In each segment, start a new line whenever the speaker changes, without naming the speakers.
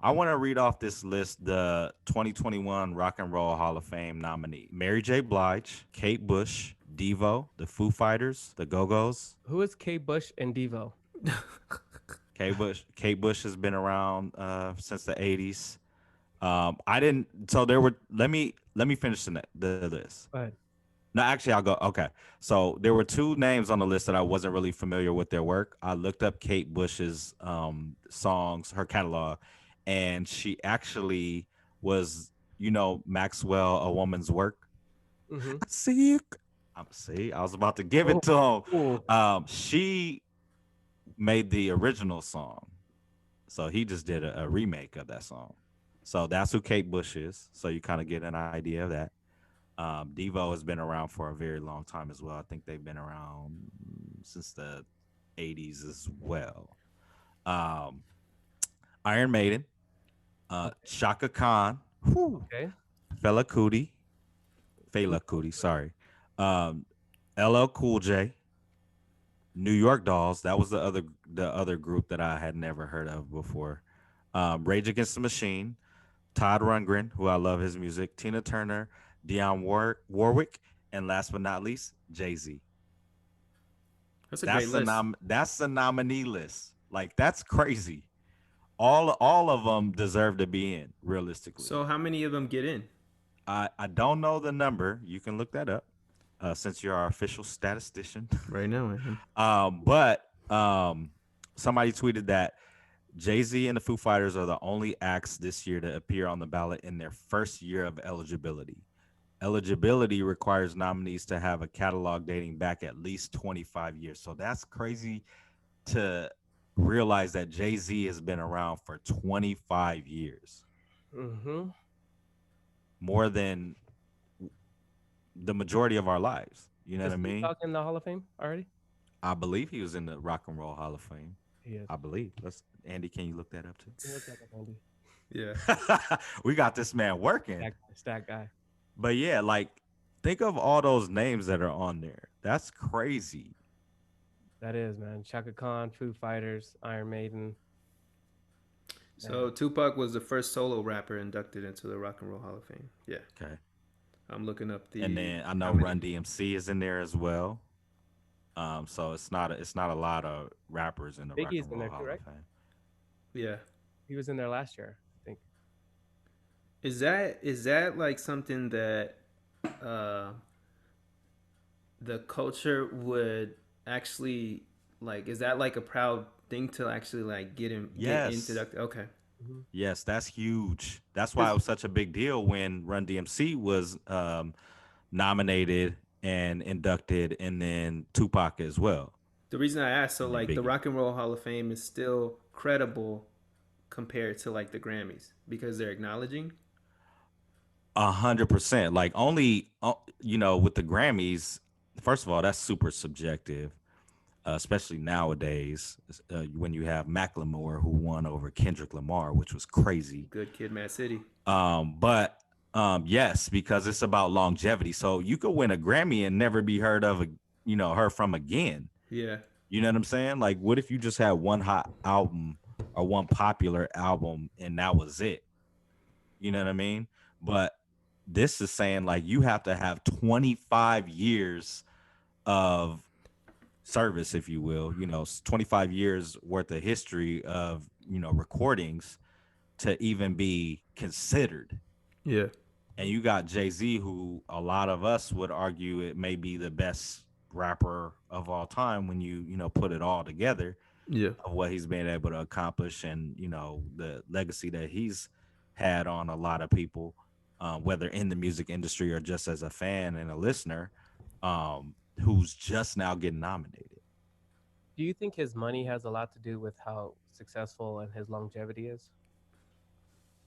I want to read off this list the 2021 Rock and Roll Hall of Fame nominee: Mary J. Blige, Kate Bush, Devo, the Foo Fighters, the Go Go's.
Who is K. Bush and Devo?
Kate Bush has been around since the 80s. I didn't. So there were. Let me finish the list.
Go ahead.
No, actually, I'll go. Okay. So there were two names on the list that I wasn't really familiar with their work. I looked up Kate Bush's songs, her catalog, and she actually was, Maxwell, A Woman's Work.
Mm-hmm.
I see you. See, I was about to give it to him.
Oh,
She made the original song, so he just did a remake of that song. So that's who Kate Bush is. So you kind of get an idea of that. Devo has been around for a very long time as well. I think they've been around since the 80s as well. Um, Iron Maiden,
okay.
Shaka Khan, whew,
Okay.
Fela Kuti,
Who's
Fela Kuti, sorry. Um, LL Cool J, New York Dolls. That was the other group that I had never heard of before. Rage Against the Machine, Todd Rundgren, who I love his music, Tina Turner, Warwick, and last but not least, Jay-Z.
That's a great list.
That's the nominee list. Like that's crazy. All of them deserve to be in, realistically.
So how many of them get in?
I don't know the number. You can look that up, since you're our official statistician.
Right now, I am.
But somebody tweeted that Jay Z and the Foo Fighters are the only acts this year to appear on the ballot in their first year of eligibility. Eligibility requires nominees to have a catalog dating back at least 25 years. So that's crazy to realize that Jay Z has been around for 25 years,
mm-hmm.
more than the majority of our lives. You know what
Is
I
Snoop
mean?
Dogg in the Hall of Fame already?
I believe he was in the Rock and Roll Hall of Fame.
He is.
I believe. Let's Andy, can you look that up
Look at that, Andy.
Yeah.
too? We got this man working.
Stat guy.
But yeah, like think of all those names that are on there. That's crazy.
That is, man. Chaka Khan, Foo Fighters, Iron Maiden. Man.
So Tupac was the first solo rapper inducted into the Rock and Roll Hall of Fame. Yeah.
Okay.
I'm looking up
And
the
then I know
how many.
Run DMC is in there as well. So it's not a lot of rappers in the Rock
Biggie's
and
in
Roll
there too,
Hall of
right?
Fame.
Yeah.
He was in there last year, I think.
Is that like something that uh the culture would actually like? Is that like a proud thing to actually like get into
Yes.
that? Okay.
Mm-hmm.
Yes, that's huge. That's why it
Because
was such a big deal when Run DMC was nominated and inducted, and then Tupac as well,
the reason I asked, so
and then
like the
Biggie.
Rock and Roll Hall of Fame is still credible compared to like the Grammys because they're acknowledging.
100%. Like only, with the Grammys. First of all, that's super subjective, especially nowadays when you have Macklemore who won over Kendrick Lamar, which was crazy.
Good Kid, Mad City.
But yes, because it's about longevity. So you could win a Grammy and never be heard of, heard from again.
Yeah.
You know what I'm saying? Like, what if you just had one hot album or one popular album and that was it? You know what I mean? But this is saying like you have to have 25 years of service, if you will, 25 years worth of history of, recordings to even be considered.
Yeah.
And you got Jay-Z, who a lot of us would argue it may be the best rapper of all time when you put it all together
Yeah.
of what he's been able to accomplish, and the legacy that he's had on a lot of people, whether in the music industry or just as a fan and a listener, who's just now getting nominated.
Do you think his money has a lot to do with how successful and his longevity is?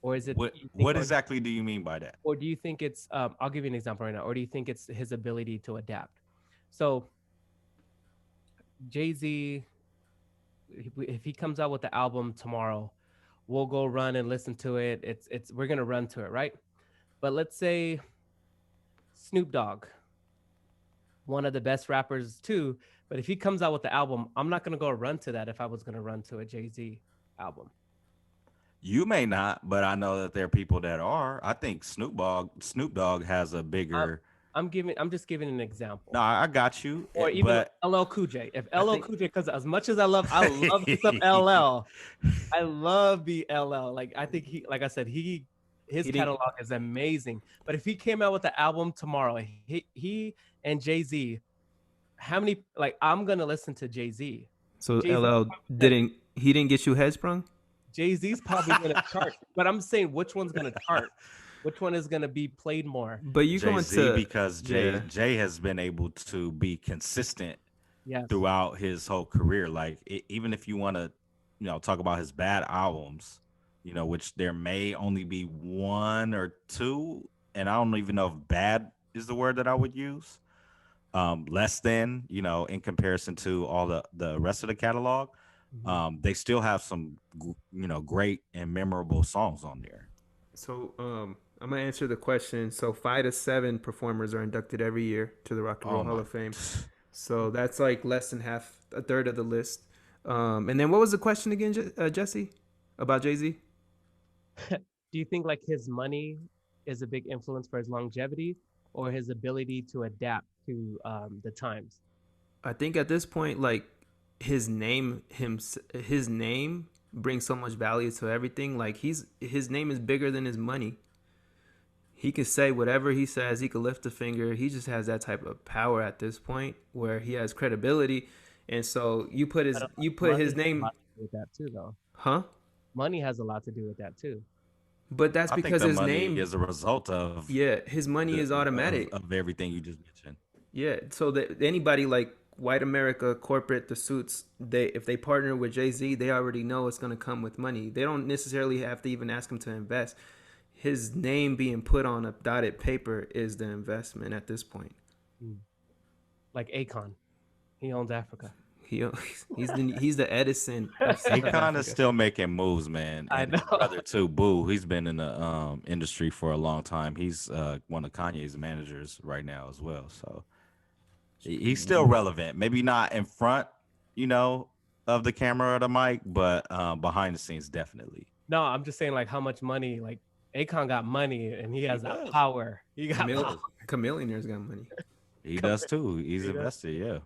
Or is it
what
you think
what exactly do you mean by that?
or do you think it's I'll give you an example right now, or do you think it's his ability to adapt? So Jay-Z, if he comes out with the album tomorrow, we'll go run and listen to it. It's we're gonna run to it, right? But let's say Snoop Dogg, one of the best rappers too. But if he comes out with the album, I'm not gonna go run to that if I was gonna run to a Jay-Z album.
You may not, but I know that there are people that are. I think Snoop Dogg has a
I'm,
bigger.
I'm just giving an
No,
example.
I got you,
Or even like
but
LL Cool J. If
I
LL
think
Cool J, because as much as I love me some LL. I love the LL. Like I think he, like I said, his
he didn't.
catalog is amazing. But if he came out with the album tomorrow, he and Jay-Z, how many like I'm gonna listen to Jay-Z.
So
Jay-Z
LL didn't. He didn't get you head sprung.
Jay-Z's probably gonna chart. But I'm saying which one's gonna chart? Which one is gonna be played more?
But you
Jay
going
Z,
to
because Jay
yeah.
Jay has been able to be consistent
Yes.
throughout his whole career. Like even if you want to, talk about his bad albums, which there may only be one or two, and I don't even know if bad is the word that I would use. Less than, in comparison to all the rest of the catalog.
Mhm.
They still have some, great and memorable songs on there.
So I'm gonna answer the question. So 5 to 7 performers are inducted every year to the Rock and Roll
Oh
Hall
my.
of Fame. So that's like less than half, a third of the list. And then what was the question again, Jesse, about Jay Z?
Do you think like his money is a big influence for his longevity or his ability to adapt to the times?
I think at this point, like his name brings so much value to everything. Like his name is bigger than his money. He can say whatever he says. He can lift a finger. He just has that type of power at this point where he has credibility. And so
But
you put
money
his
has a
name,
lot to do with that too, though.
huh?
Money has a lot to do with that too.
But that's
I think
because
the
his
money
name,
is a result of
yeah, his money
the
is
of,
automatic.
of everything you just mentioned.
Yeah, so that anybody like white America, corporate, the suits, they if they partner with Jay Z, they already know it's gonna come with money. They don't necessarily have to even ask him to invest. His name being put on a dotted paper is the investment at this point.
Mm. Like Akon, he owns Africa.
He he's the Edison of
Akon is
Africa.
still making moves, man,
I
and
know.
his brother too. Boo, he's been in the industry for a long time. He's one of Kanye's managers right now as well. So he's still relevant. Maybe not in front, you know, of the camera or the mic, but behind the scenes, definitely.
No, I'm just saying like how much money like Akon got money and he
He
has that
does.
power. He
He
got power.
does.
Chameleonaire's got money.
He does too. He's
He does.
invested. Yeah.